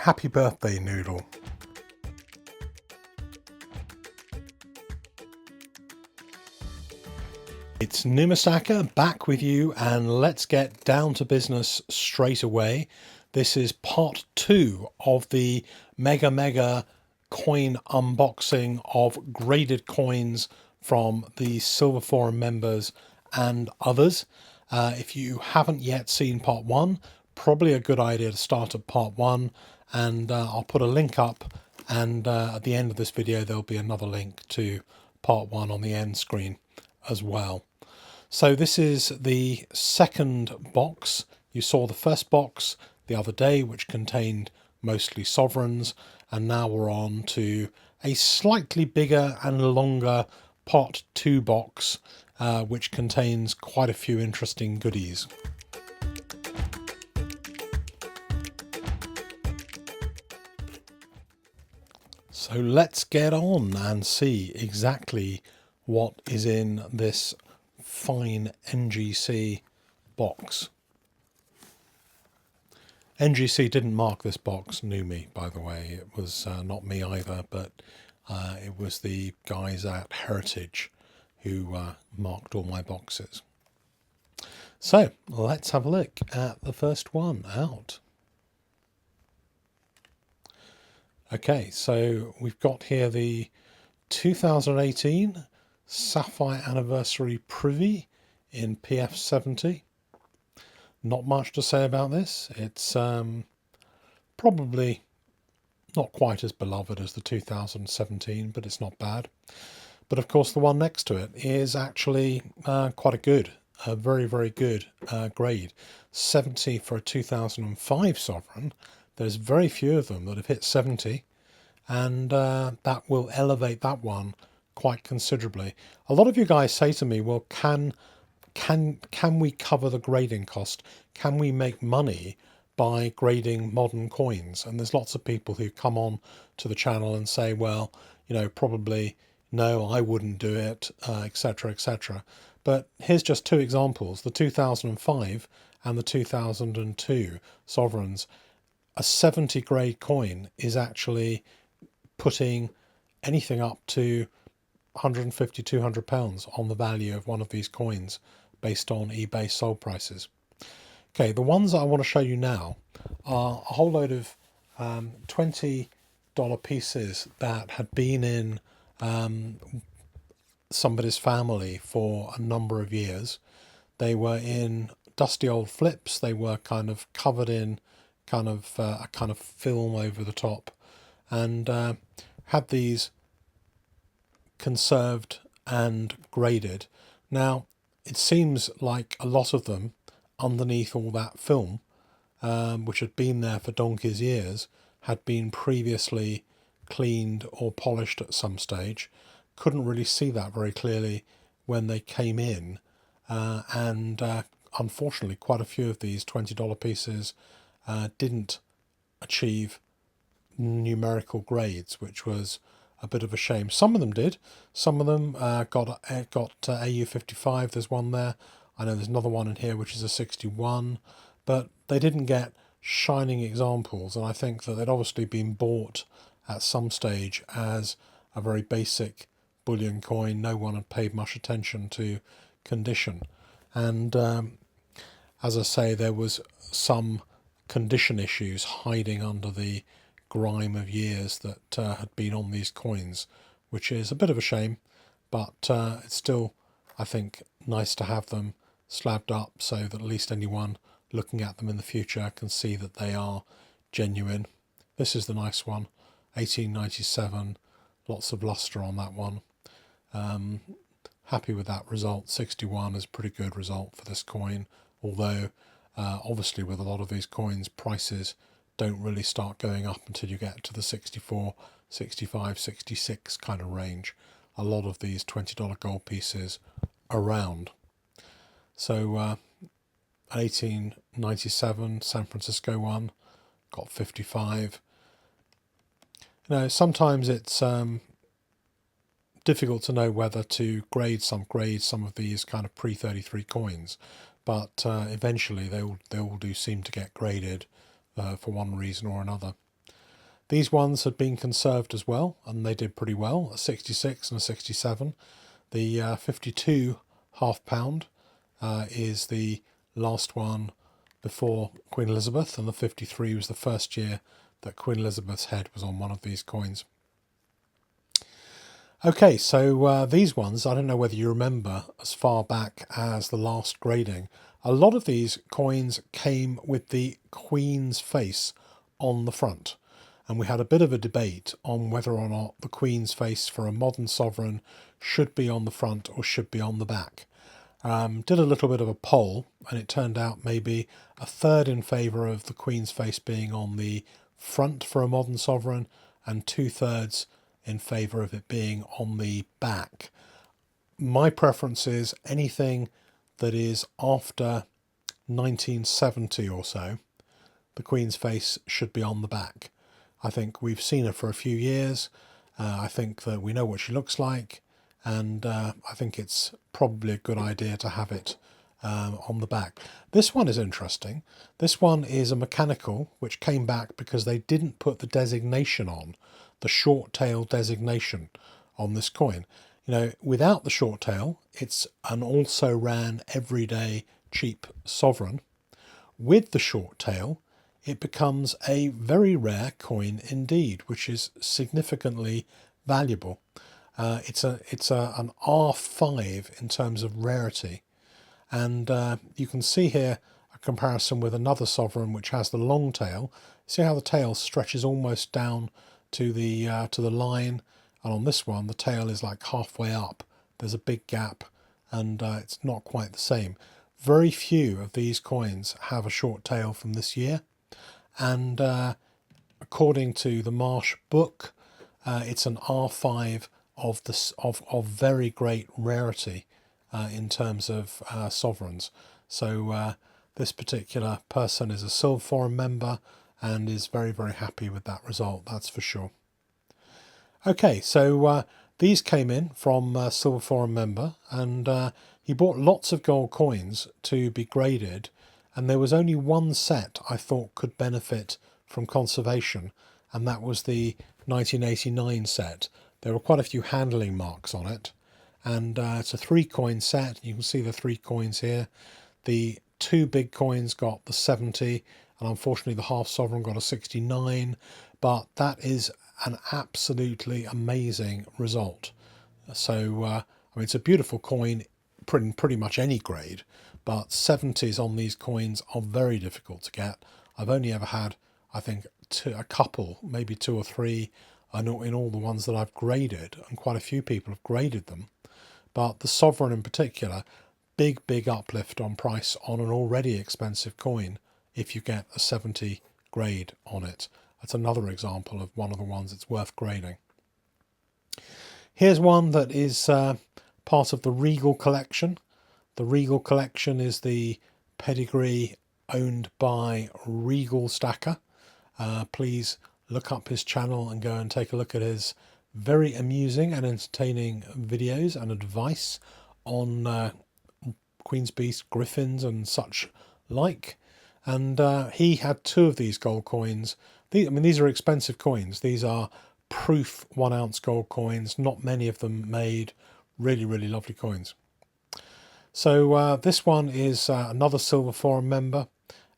Happy birthday, Noodle. It's Numisaka back with you, and let's get down to business straight away. This is part 2 of the mega coin unboxing of graded coins from the Silver Forum members and others. If you haven't yet seen part 1, probably a good idea to start at part 1, and I'll put a link up, and at the end of this video there'll be another link to part 1 on the end screen as well. So this is the second box. You saw the first box the other day, which contained mostly sovereigns, and now we're on to a slightly bigger and longer part 2 box, which contains quite a few interesting goodies. So let's get on and see exactly what is in this fine NGC box. NGC didn't mark this box, knew me, by the way. It was not me either, but it was the guys at Heritage who marked all my boxes. So let's have a look at the first one out. Okay, so we've got here the 2018 Sapphire Anniversary Privy in PF70. Not much to say about this. It's probably not quite as beloved as the 2017, but it's not bad. But of course the one next to it is actually quite a very good grade. 70 for a 2005 sovereign. There's very few of them that have hit 70, and that will elevate that one quite considerably. A lot of you guys say to me, well, can we cover the grading cost? Can we make money by grading modern coins? And there's lots of people who come on to the channel and say, well, you know, probably no, I wouldn't do it, etc, etc. But here's just two examples: the 2005 and the 2002 sovereigns. A 70 grade coin is actually putting anything up to 150, 200 pounds on the value of one of these coins based on eBay sold prices. Okay, the ones that I want to show you now are a whole load of $20 pieces that had been in somebody's family for a number of years. They were in dusty old flips. They were kind of covered in a kind of film over the top, and had these conserved and graded. Now it seems like a lot of them underneath all that film, which had been there for donkey's years, had been previously cleaned or polished at some stage. Couldn't really see that very clearly when they came in, and unfortunately quite a few of these $20 pieces didn't achieve numerical grades, which was a bit of a shame. Some of them did. Some of them got AU55. There's one there. I know there's another one in here which is a 61, but they didn't get shining examples, and I think that they'd obviously been bought at some stage as a very basic bullion coin. No one had paid much attention to condition, and as I say, there was some condition issues hiding under the grime of years that had been on these coins, which is a bit of a shame, but it's still, I think, nice to have them slabbed up so that at least anyone looking at them in the future can see that they are genuine. This is the nice one, 1897, lots of luster on that one. Happy with that result. 61 is a pretty good result for this coin, although obviously with a lot of these coins, prices don't really start going up until you get to the 64, 65, 66 kind of range. A lot of these $20 gold pieces around. So 1897 San Francisco one got 55. You know, sometimes it's difficult to know whether to grade some of these kind of pre-33 coins, but eventually they all do seem to get graded for one reason or another. These ones had been conserved as well, and they did pretty well, a 66 and a 67. The 52 £1/2 is the last one before Queen Elizabeth, and the 53 was the first year that Queen Elizabeth's head was on one of these coins. Okay, so these ones, I don't know whether you remember as far back as the last grading, a lot of these coins came with the Queen's face on the front. And we had a bit of a debate on whether or not the Queen's face for a modern sovereign should be on the front or should be on the back. Did a little bit of a poll, and it turned out maybe a third in favour of the Queen's face being on the front for a modern sovereign, and 2/3 in favour of it being on the back. My preference is anything that is after 1970 or so, the Queen's face should be on the back. I think we've seen her for a few years. I think that we know what she looks like, and I think it's probably a good idea to have it on the back. This one is interesting. This one is a mechanical, which came back because they didn't put the designation on, the short tail designation on this coin. You know, without the short tail, it's an also ran everyday cheap sovereign. With the short tail, it becomes a very rare coin indeed, which is significantly valuable. It's an R5 in terms of rarity, and you can see here a comparison with another sovereign which has the long tail. See how the tail stretches almost down to the line, and on this one the tail is like halfway up. There's a big gap, and it's not quite the same. Very few of these coins have a short tail from this year. And according to the Marsh book, it's an R5 of very great rarity in terms of sovereigns. So this particular person is a Silver Forum member and is very, very happy with that result, that's for sure. Okay, so these came in from a Silver Forum member, and he bought lots of gold coins to be graded, and there was only one set I thought could benefit from conservation, and that was the 1989 set. There were quite a few handling marks on it, and it's a 3-coin set. You can see the 3 coins here. The 2 big coins got the 70, and unfortunately the half sovereign got a 69, but that is an absolutely amazing result. So I mean, it's a beautiful coin pretty much any grade, but 70s on these coins are very difficult to get. I've only ever had, I think, a couple, maybe 2 or 3 in all the ones that I've graded, and quite a few people have graded them. But the sovereign in particular, big uplift on price on an already expensive coin if you get a 70 grade on it. That's another example of one of the ones that's worth grading. Here's one that is part of the Regal collection. The Regal collection is the pedigree owned by Regal Stacker. Please look up his channel and go and take a look at his very amusing and entertaining videos and advice on Queen's Beast, Griffins and such like. And he had 2 of these gold coins. I mean, these are expensive coins. These are proof 1-ounce gold coins, not many of them made. Really lovely coins. So this one is another Silver Forum member,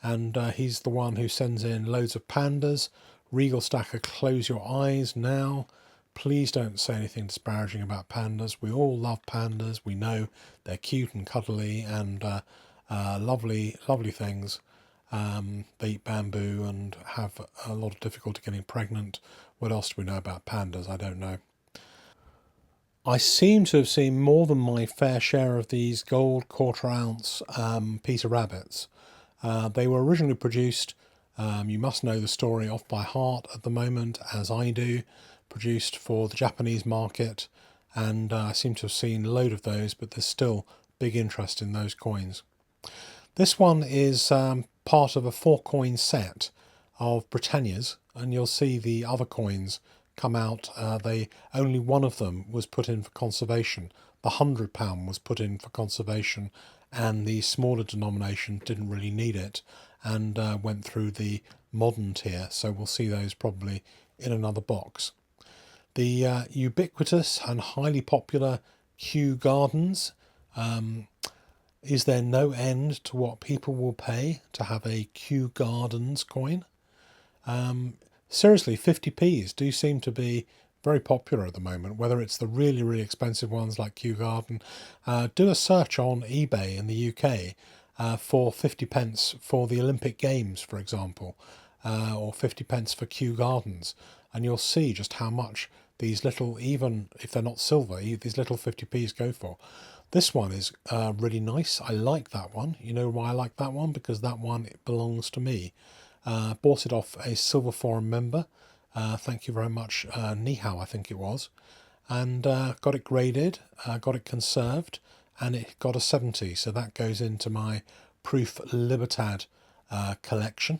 and he's the one who sends in loads of pandas. Regal Stacker, close your eyes now. Please don't say anything disparaging about pandas. We all love pandas. We know they're cute and cuddly and lovely things. They eat bamboo and have a lot of difficulty getting pregnant. What else do we know about pandas? I don't know. I seem to have seen more than my fair share of these gold 1/4 ounce Peter Rabbits. They were originally produced, you must know the story off by heart at the moment, as I do, produced for the Japanese market, and I seem to have seen a load of those, but there's still big interest in those coins. This one is part of a 4-coin set of Britannias, and you'll see the other coins come out. Only one of them was put in for conservation. The £100 was put in for conservation, and the smaller denomination didn't really need it and went through the modern tier. So we'll see those probably in another box. The ubiquitous and highly popular Kew Gardens. Is there no end to what people will pay to have a Kew Gardens coin? Seriously, 50p's do seem to be very popular at the moment, whether it's the really, really expensive ones like Kew Garden. Do a search on eBay in the UK for 50p for the Olympic Games, for example, or 50p for Kew Gardens, and you'll see just how much these little, even if they're not silver, these little 50p's go for. This one is really nice. I like that one. You know why I like that one? Because that one belongs to me. Bought it off a Silver Forum member. Thank you very much, Nihao, I think it was. And got it graded, got it conserved, and it got a 70. So that goes into my Proof Libertad collection.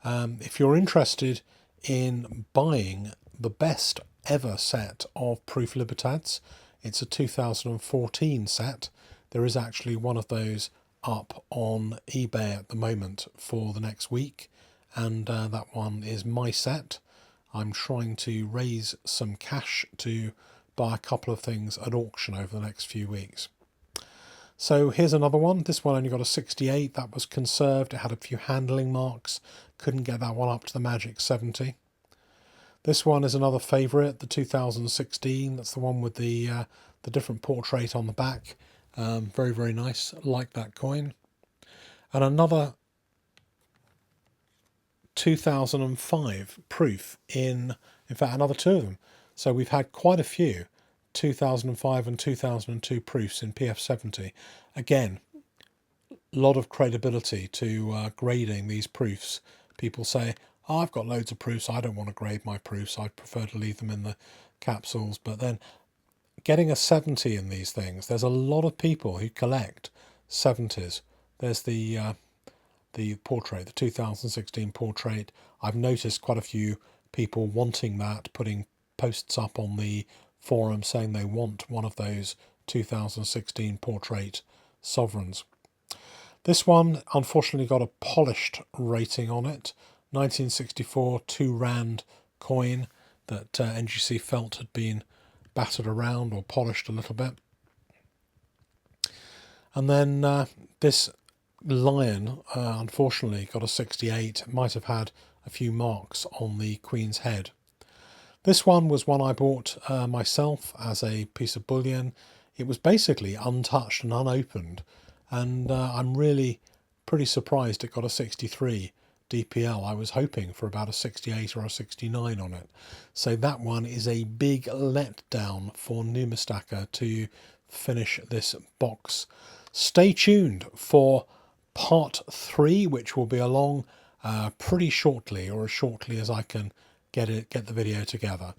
If you're interested in buying the best ever set of Proof Libertads, it's a 2014 set. There is actually one of those up on eBay at the moment for the next week, and that one is my set. I'm trying to raise some cash to buy a couple of things at auction over the next few weeks. So here's another one. This one only got a 68. That was conserved. It had a few handling marks. Couldn't get that one up to the magic 70. This one is another favourite, the 2016. That's the one with the different portrait on the back. Very, very nice. Like that coin. And another 2005 proof in fact, another two of them. So we've had quite a few 2005 and 2002 proofs in PF70. Again, a lot of credibility to grading these proofs. People say, oh, I've got loads of proofs, I don't want to grade my proofs, I prefer to leave them in the capsules. But then getting a 70 in these things, there's a lot of people who collect 70s. There's the portrait, the 2016 portrait. I've noticed quite a few people wanting that, putting posts up on the forum saying they want one of those 2016 portrait sovereigns. This one unfortunately got a polished rating on it. 1964 2 rand coin that NGC felt had been battered around or polished a little bit. And then this lion unfortunately got a 68. It might have had a few marks on the Queen's head. This one was one I bought myself as a piece of bullion. It was basically untouched and unopened, and I'm really pretty surprised it got a 63 DPL. I was hoping for about a 68 or a 69 on it. So that one is a big letdown for Numistaka to finish this box. Stay tuned for part 3, which will be along pretty shortly, or as shortly as I can get the video together.